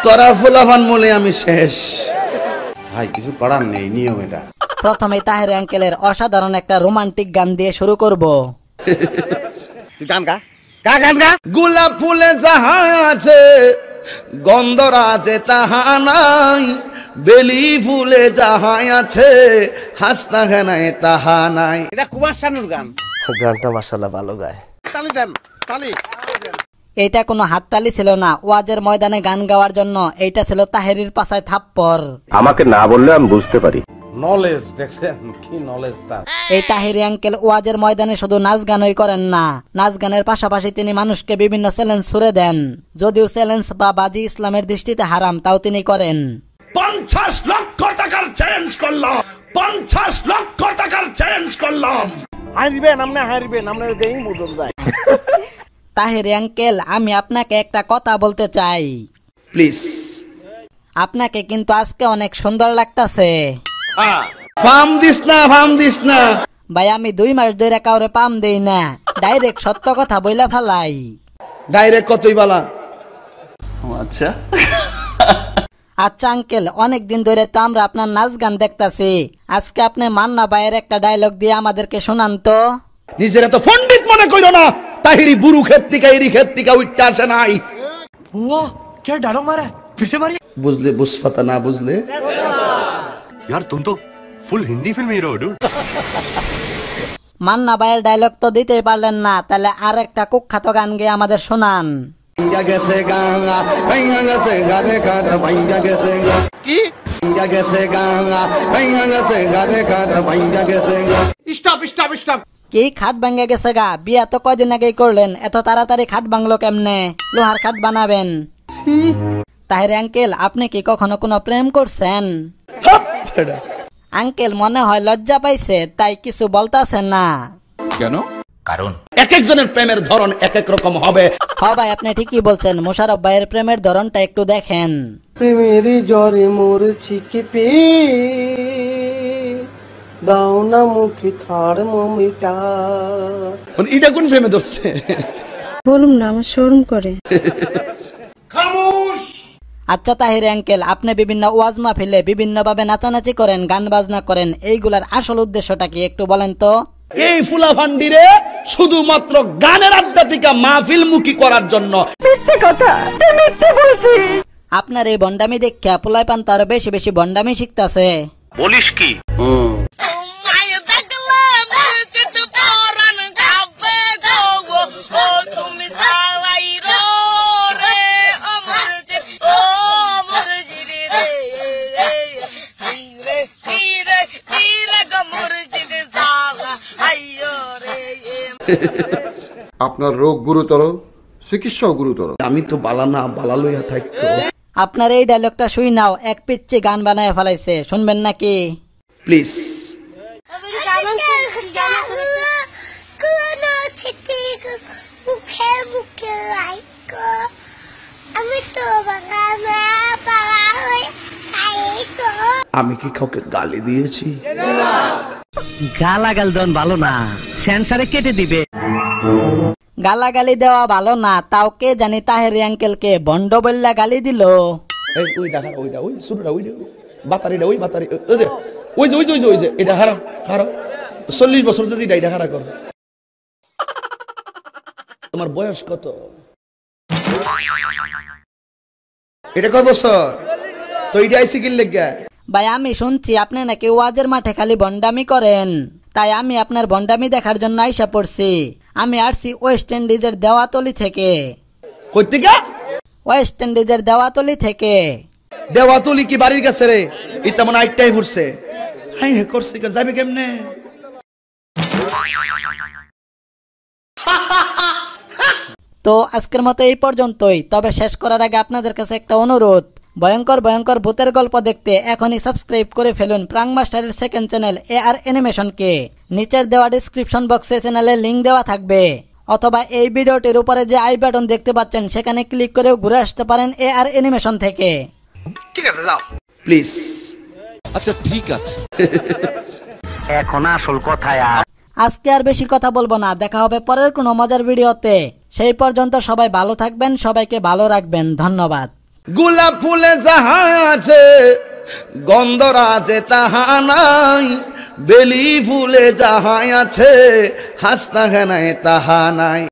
তোরা ফুলাফান বলে আমি শেষ ভাই, কিছু করার নেই, নিয়ম এটা। প্রথমে তাহের আঙ্কেলের অসাধারণ একটা রোমান্টিক গান দিয়ে শুরু করব। তুই গান গা, গা গান গা। গোলাপ ফুলে যাহা আছে গন্ধরা আছে তাহা নাই, বেলি ফুলে যাহা আছে হাসনা খানায় তাহা নাই। এটা কুমার শানুর গান। গানটা মাশাআল্লাহ ভালো গায়। তালি দেন, তালি। এটা কোনো হাততালি ছিল না, ওয়াজের ময়দানে গান গাওয়ার জন্য। এইটা ছিল তাহেরির পাছায় থাপ্পড়। আমাকে না বললে আমি বুঝতে পারি। নলেজ দেখছেন কি নলেজ তার। এই তাহেরি আঙ্কেল ওয়াজের ময়দানে শুধু নাচ গানই করেন না, নাচ গানের পাশাপাশি তিনি মানুষকে বিভিন্ন চ্যালেঞ্জ ছুড়ে দেন। যদিও চ্যালেঞ্জ বা বাজি ইসলামের দৃষ্টিতে হারাম, তাও তিনি করেন। 50 লক্ষ টাকার চ্যালেঞ্জ করলাম, 50 লক্ষ টাকার চ্যালেঞ্জ করলাম। হারিবেন আপনি, হারিবেন আমরা দেই মুদল যায়। তাহেরি আঙ্কেল, আমি আপনাকে একটা কথা বলতে চাই। প্লিজ। আপনাকে কিন্তু আজকে অনেক সুন্দর লাগতাছে। ফার্ম দিস না, ফার্ম দিস না ভাই। আমি 2 মাস ধরে কাউরে পাম দেই না, ডাইরেক্ট সত্য কথা বইলা ফেলাই। ডাইরেক্ট কতই বলা। আচ্ছা আচ্ছা আঙ্কেল, অনেকদিন ধরে তো আমরা আপনার নাচ গান দেখতাছি, আজকে আপনি মান্না ভাইয়ের একটা ডায়লগ দিয়ে আমাদেরকে শোনান তো। নিজের এত পণ্ডিত মনে কইরো না। তাহিরি বুরু ক্ষেত থেকে এরি ক্ষেত থেকে উঠতে আসে নাই। वाह क्या डायलॉग मारा है, फिर से मारिए। বুঝলে বুঝপাতা, না বুঝলে यार तुम तो फुल हिंदी फिल्म हीरो हो डूड। মান্না ভাইয়ের ডায়লগ তো দিতেই পারলেন না, তাহলে আর একটা কুখ্যাত গান গিয়ে আমাদের শোনান। গেছে গাঙ্গা ভাইয়া গেছে গারে গারে ভাইয়া গেছে কি ভাইয়া গেছে গাঙ্গা ভাইয়া গেছে গারে গারে ভাইয়া গেছে। Stop stop stop. কি খাট ভাঙ্গে গেছে গা? বিয়া তো কয়দিন আগেই করলেন, এত তাড়াতাড়ি খাট ভাঙলো কেমনে? লোহার খাট বানাবেন? তাহেরি আঙ্কেল, আপনি কি কখনো কোনো প্রেম করছেন? আঙ্কেল মনে হয় লজ্জা পাইছে, তাই কিছু বলতাছেন না কেন? কারণ এক একজনের প্রেমের ধরন এক এক রকম হবে। হ্যাঁ ভাই, আপনি ঠিকই বলছেন। মোশাররফ ভাইয়ের প্রেমের ধরনটা একটু দেখেন। প্রেমের জ্বরে মরছি কেঁপে, দাও না মুখে থার্মোমিটার। এটা কোন প্রেমে ধরছে? বলুন না, আমার শরম করে। আচ্ছা তাহিরি আঙ্কেল, আপনি বিভিন্ন ওয়াজ মাহফিলে বিভিন্ন ভাবে নাচানাচি করেন, গান বাজনা করেন, এইগুলার আসল উদ্দেশ্যটা কি একটু বলেন তো? এই ফুলা ভান্ডিরে শুধুমাত্র গানের আড্ডা থেকে মাহফিল মুখী করার জন্য। মিথ্যে কথা, মিথ্যে বলছি। আপনার এই বন্ডামি দেখা পোলাই পান তো আরো বেশি বেশি বন্ডামি শিখতাছে। বলিস কি? আপনার রোগ গুরুতর, চিকিৎসাও গুরুতর। আমি তো বালা না, বালা লইয়া থাকতো। আপনার এই ডায়লগটা শুই নাও, এক পিচ্ছি গান বানায় ফেলাইছে, শুনবেন নাকি? প্লিজ। আমি কি কাউকে গালি দিয়েছি? গালাগাল দেন ভালো না, সেন্সারে কেটে দিবে। গালাগালি দেওয়া ভালো না, তাও কে জানি তাহেরি আঙ্কেলকে বন্ড বললা গালি দিল। এই ওই দেখা, ওইটা ওই শুরুটা, ওই বাতারিটা, ওই বাতারি, ওই যে ওই যে ওই যে ওই যে এটা হারা হারা 40 বছর যে এটা হারা কর। তোমার বয়স কত? এটা কয় বছর? তো এইটা আইসি কি লেগা? ভাই আমি শুনছি আপনি নাকি ওয়াজের মাঠে খালি বন্ডামি করেন, তাই আমি আপনার বন্ডামি দেখার জন্য আইসা পড়ছি। আমি আসছি ওয়েস্ট ইন্ডিজের দেওয়াতলি থেকে। কই থেকে? ওয়েস্ট ইন্ডিজের দেওয়াতলি থেকে। দেওয়াতলি কি বাড়ির কাছে রে? এটা মনে আইটাই ঘুরছে। হাই হে করছে কে যাবে কেমনে? তো আজকের মতো এই পর্যন্তই। তবে শেষ করার আগে আপনাদের কাছে একটা অনুরোধ, ভয়ঙ্কর ভয়ঙ্কর ভূতের গল্প দেখতে এখনই সাবস্ক্রাইব করে ফেলুন প্রাং মাস্টারের সেকেন্ড চ্যানেল AR অ্যানিমেশনকে। নিচের দেওয়া ডেসক্রিপশন বক্সে চ্যানেলের লিংক দেওয়া থাকবে, অথবা এই ভিডিওটির উপরে যে আই বাটন দেখতে পাচ্ছেন সেখানে ক্লিক করেও ঘুরে আসতে পারেন AR অ্যানিমেশন থেকে। ঠিক আছে যাও প্লিজ। আচ্ছা ঠিক আছে। এখন আসল কথায় আজকে আর বেশি কথা বলবো না, দেখা হবে পরের কোনো মজার ভিডিওতে। সেই পর্যন্ত সবাই ভালো থাকবেন, সবাইকে ভালো রাখবেন। ধন্যবাদ। গোলাপ ফুলে যাহা আছে গন্ধরাজে তাহা নাই, বেলি ফুলে যাহা আছে হাসনা হেনায় তাহা নাই।